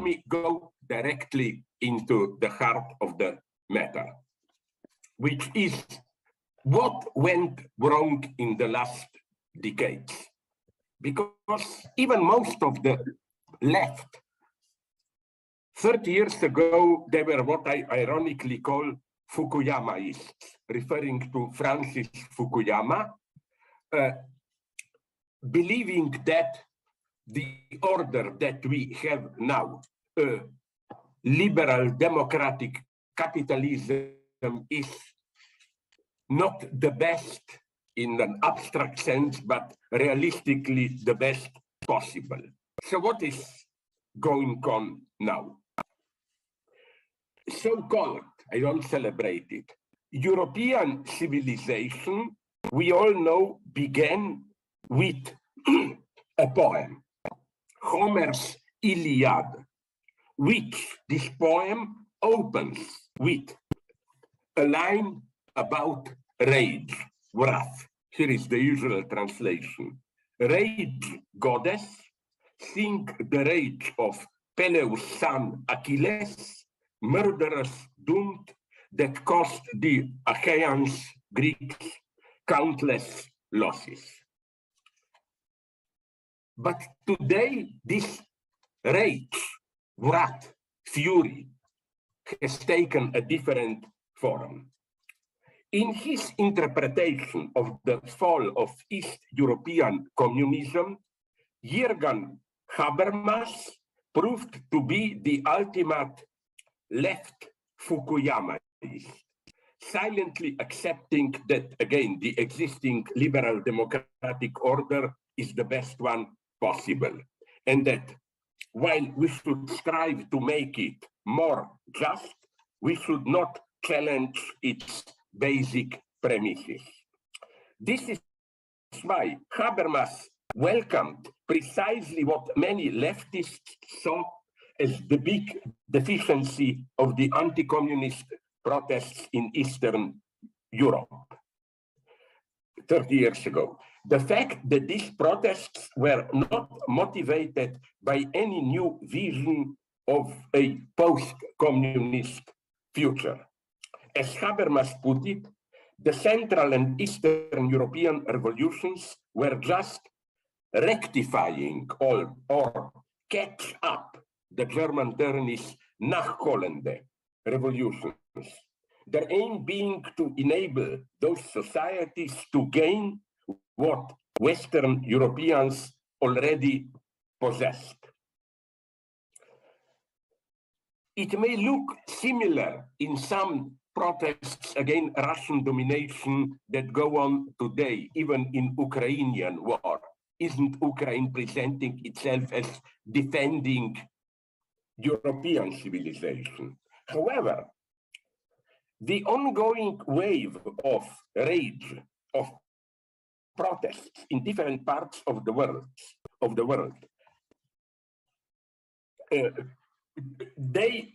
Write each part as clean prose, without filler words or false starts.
me go directly into the heart of the matter, which is what went wrong in the last decades. Because even most of the left, 30 years ago, they were what I ironically call Fukuyamaists, referring to Francis Fukuyama, believing that the order that we have now, liberal democratic capitalism, is not the best in an abstract sense, but realistically the best possible. So what is going on now? So-called, I don't celebrate it, European civilization, we all know, began with a poem, Homer's Iliad, which this poem opens with a line about rage, wrath. Here is the usual translation. Rage, goddess, think the rage of Peleus' son Achilles, murderous doomed, that cost the Achaeans, Greeks, countless losses. But today, this rage, wrath, fury, has taken a different form. In his interpretation of the fall of East European communism, Jürgen Habermas proved to be the ultimate left Fukuyamaist, silently accepting that, again, the existing liberal democratic order is the best one possible, and that while we should strive to make it more just, we should not challenge its basic premises. This is why Habermas welcomed precisely what many leftists saw as the big deficiency of the anti-communist protests in Eastern Europe 30 years ago. The fact that these protests were not motivated by any new vision of a post-communist future. As Habermas put it, the Central and Eastern European revolutions were just rectifying or catch up, the German term is Nachholende revolutions. Their aim being to enable those societies to gain what Western Europeans already possessed. It may look similar in some protests against Russian domination that go on today, even in Ukrainian war. Isn't Ukraine presenting itself as defending European civilization? However, the ongoing wave of rage, of protests in different parts of the world, they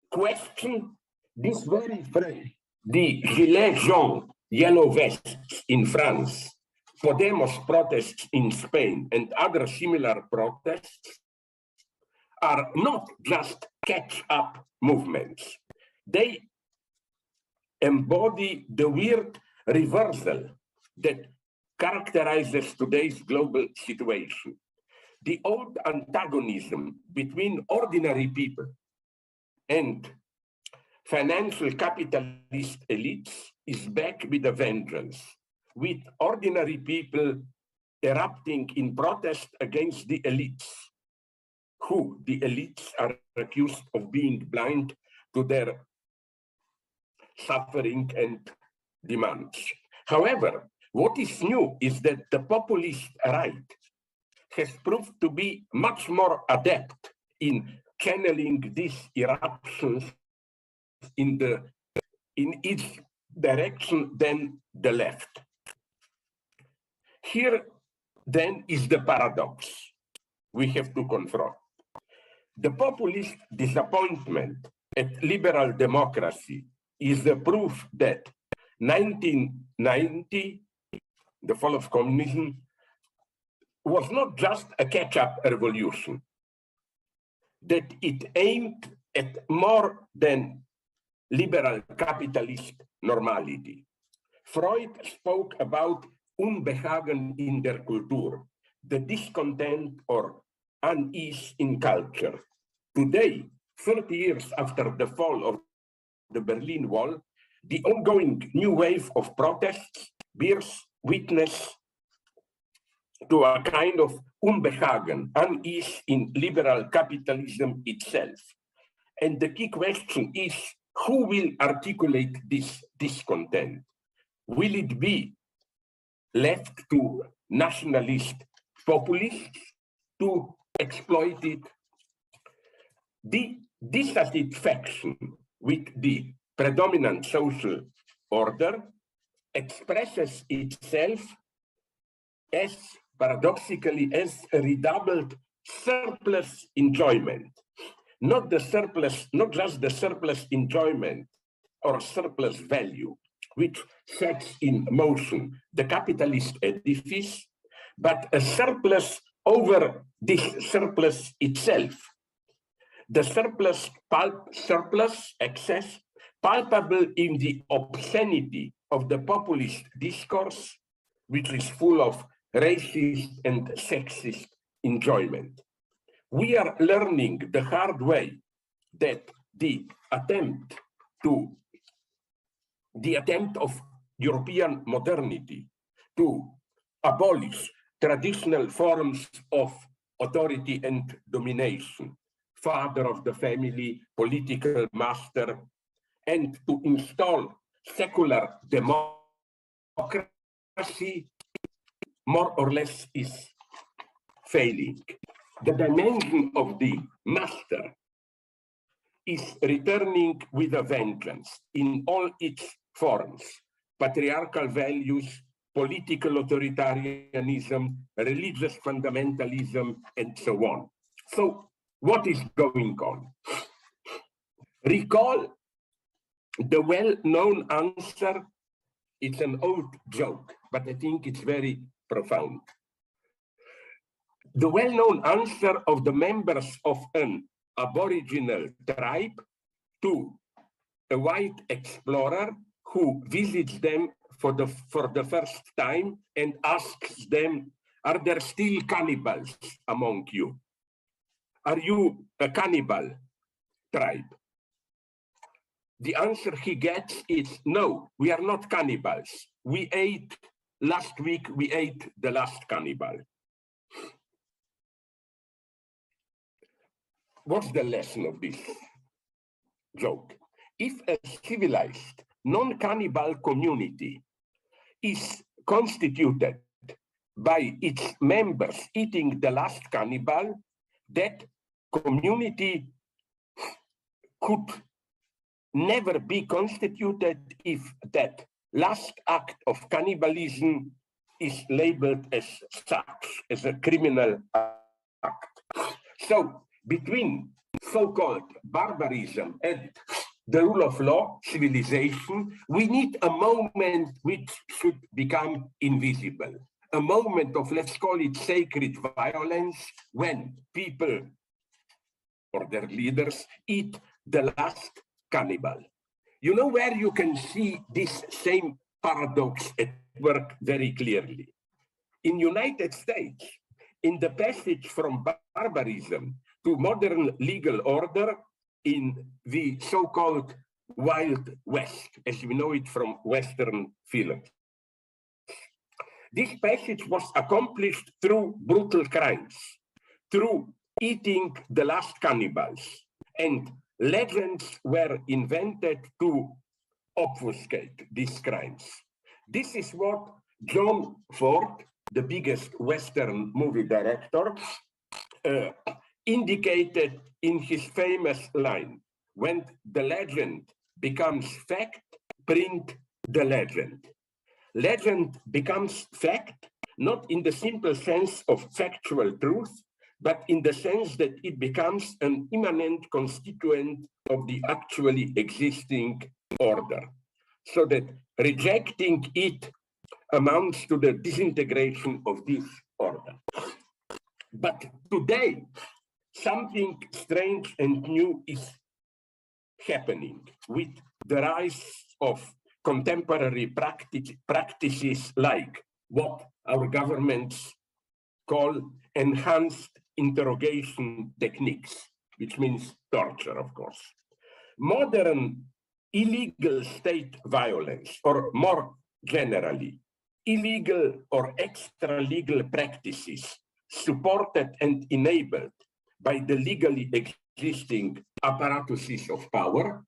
question this very phrase, the Gilets jaunes, yellow vests in France, Podemos protests in Spain, and other similar protests are not just catch-up movements. They embody the weird reversal that characterizes today's global situation. The old antagonism between ordinary people and financial capitalist elites is back with a vengeance, with ordinary people erupting in protest against the elites, who the elites are accused of being blind to their suffering and demands. However, what is new is that the populist right has proved to be much more adept in channeling these eruptions in its direction than the left. Here, then, is the paradox we have to confront. The populist disappointment at liberal democracy is the proof that 1990, the fall of communism, was not just a catch-up revolution. that it aimed at more than liberal capitalist normality. Freud spoke about Unbehagen in der Kultur, the discontent or unease in culture. Today, 30 years after the fall of the Berlin Wall, the ongoing new wave of protests bears witness to a kind of Unbehagen, unease in liberal capitalism itself. And the key question is, who will articulate this discontent? Will it be left to nationalist populists to exploit it? The dissatisfaction with the predominant social order expresses itself as paradoxically as a redoubled surplus enjoyment. Not just the surplus enjoyment or surplus value, which sets in motion the capitalist edifice, but a surplus over this surplus itself. The surplus excess, palpable in the obscenity of the populist discourse, which is full of racist and sexist enjoyment. We are learning the hard way that the attempt of European modernity to abolish traditional forms of authority and domination, father of the family, political master, and to install secular democracy, more or less is failing. The dimension of the master is returning with a vengeance in all its forms: patriarchal values, political authoritarianism, religious fundamentalism, and so on. So, what is going on? Recall the well-known answer. It's an old joke, but I think it's very profound. The well-known answer of the members of an Aboriginal tribe to a white explorer who visits them for the first time and asks them, "Are there still cannibals among you? Are you a cannibal tribe?" The answer he gets is, "No, we are not cannibals. Last week we ate the last cannibal." What's the lesson of this joke? If a civilized, non-cannibal community is constituted by its members eating the last cannibal, that community could never be constituted if that last act of cannibalism is labeled as such, as a criminal act. So, between so-called barbarism and the rule of law, civilization, we need a moment which should become invisible. A moment of, let's call it, sacred violence, when people or their leaders eat the last cannibal. You know where you can see this same paradox at work very clearly? In United States, in the passage from barbarism to modern legal order in the so-called Wild West, as we know it from Western films. This passage was accomplished through brutal crimes, through eating the last cannibals, and legends were invented to obfuscate these crimes. This is what John Ford, the biggest Western movie director, indicated in his famous line: "When the legend becomes fact, print the legend." Legend becomes fact, not in the simple sense of factual truth, but in the sense that it becomes an immanent constituent of the actually existing order, so that rejecting it amounts to the disintegration of this order. But today, something strange and new is happening with the rise of contemporary practices like what our governments call enhanced interrogation techniques, which means torture, of course. Modern illegal state violence, or more generally, illegal or extra-legal practices supported and enabled by the legally existing apparatuses of power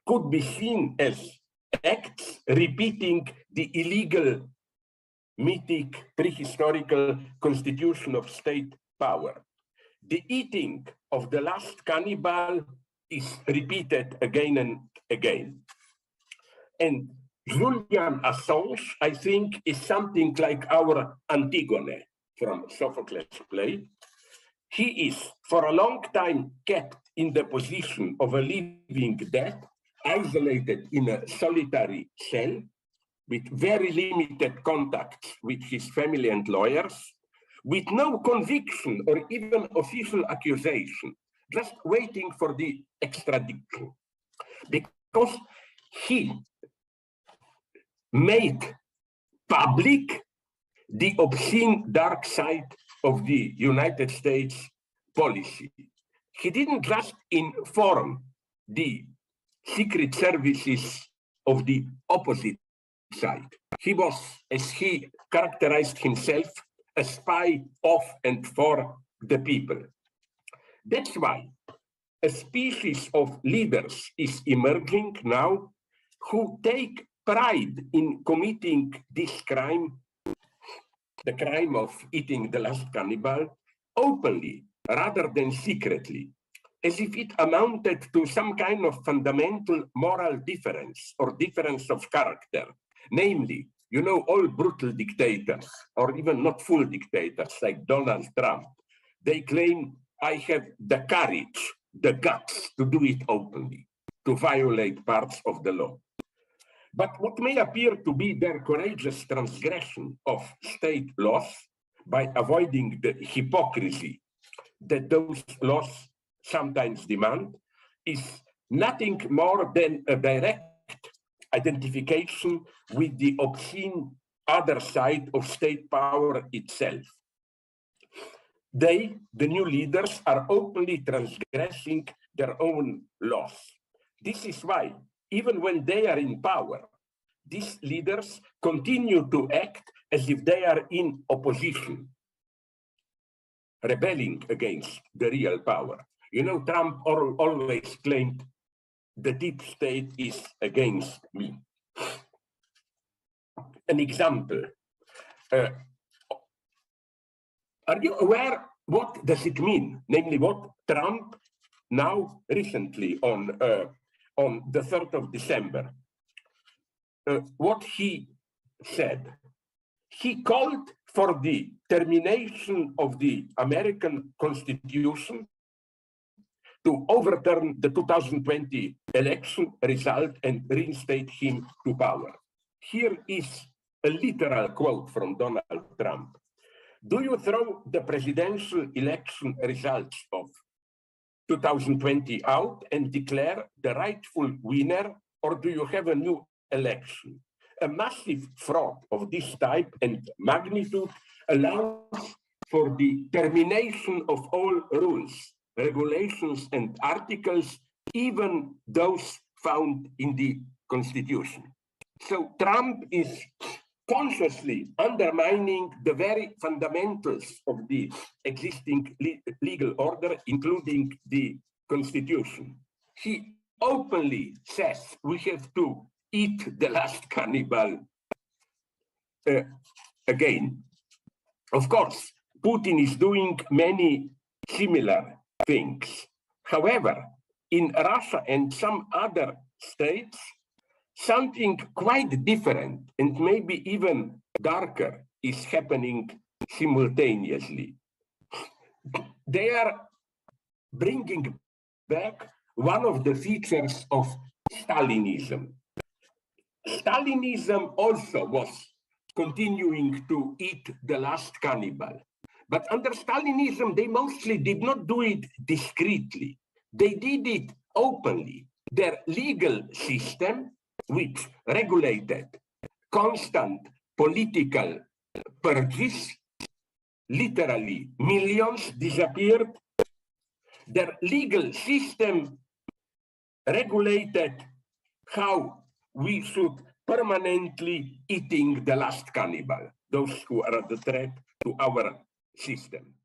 could be seen as acts repeating the illegal, mythic, prehistorical constitution of state power. The eating of the last cannibal is repeated again and again. And Julian Assange, I think, is something like our Antigone from Sophocles' play. He is, for a long time, kept in the position of a living dead, isolated in a solitary cell, with very limited contacts with his family and lawyers, with no conviction or even official accusation, just waiting for the extradition. Because he made public the obscene dark side of the United States policy. He didn't just inform the secret services of the opposite side. He was, as he characterized himself, a spy of and for the people. That's why a species of leaders is emerging now who take pride in committing this crime, the crime of eating the last cannibal, openly rather than secretly, as if it amounted to some kind of fundamental moral difference or difference of character. Namely, you know, all brutal dictators, or even not full dictators like Donald Trump, they claim, I have the courage, the guts to do it openly, to violate parts of the law. But what may appear to be their courageous transgression of state laws by avoiding the hypocrisy that those laws sometimes demand is nothing more than a direct identification with the obscene other side of state power itself. They, the new leaders, are openly transgressing their own laws. This is why, even when they are in power, these leaders continue to act as if they are in opposition, rebelling against the real power. You know, Trump always claimed the deep state is against me. An example. Are you aware what does it mean? Namely, what Trump now recently on the 3rd of December, what he said. He called for the termination of the American Constitution to overturn the 2020 election result and reinstate him to power. Here is a literal quote from Donald Trump. Do you throw the presidential election results of 2020 out and declare the rightful winner, or do you have a new election? A massive fraud of this type and magnitude allows for the termination of all rules, regulations, and articles, even those found in the Constitution. So Trump is consciously undermining the very fundamentals of the existing legal order, including the Constitution. He openly says we have to eat the last cannibal again. Of course, Putin is doing many similar things. However, in Russia and some other states, something quite different and maybe even darker is happening simultaneously. They are bringing back one of the features of Stalinism. Stalinism also was continuing to eat the last cannibal, But under Stalinism, they mostly did not do it discreetly. They did it openly. Their legal system, which regulated constant political purges, literally millions disappeared. Their legal system regulated how we should permanently eating the last cannibal, those who are the threat to our system.